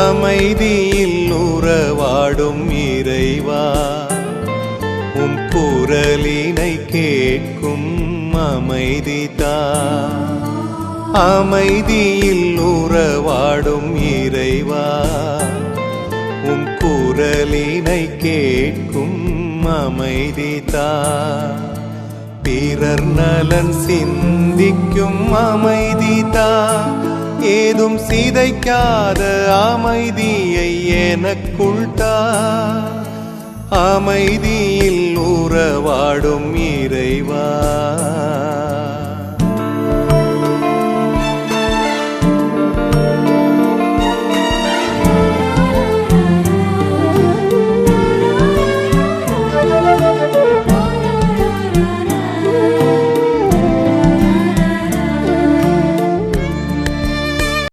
அமைதியில் உறவாடும் இறைவா, உம் குரலினை கேட்கும் அமைதிதா. அமைதியில் உறவாடும் இறைவா, உம் குரலினை கேட்கும் அமைதிதா. பிறர் நலன் சிந்திக்கும் அமைதிதா, ஏதும் சிதைக்காத அமைதியை எனக்குள் தா. அமைதியில் உறவாடும் இறைவா.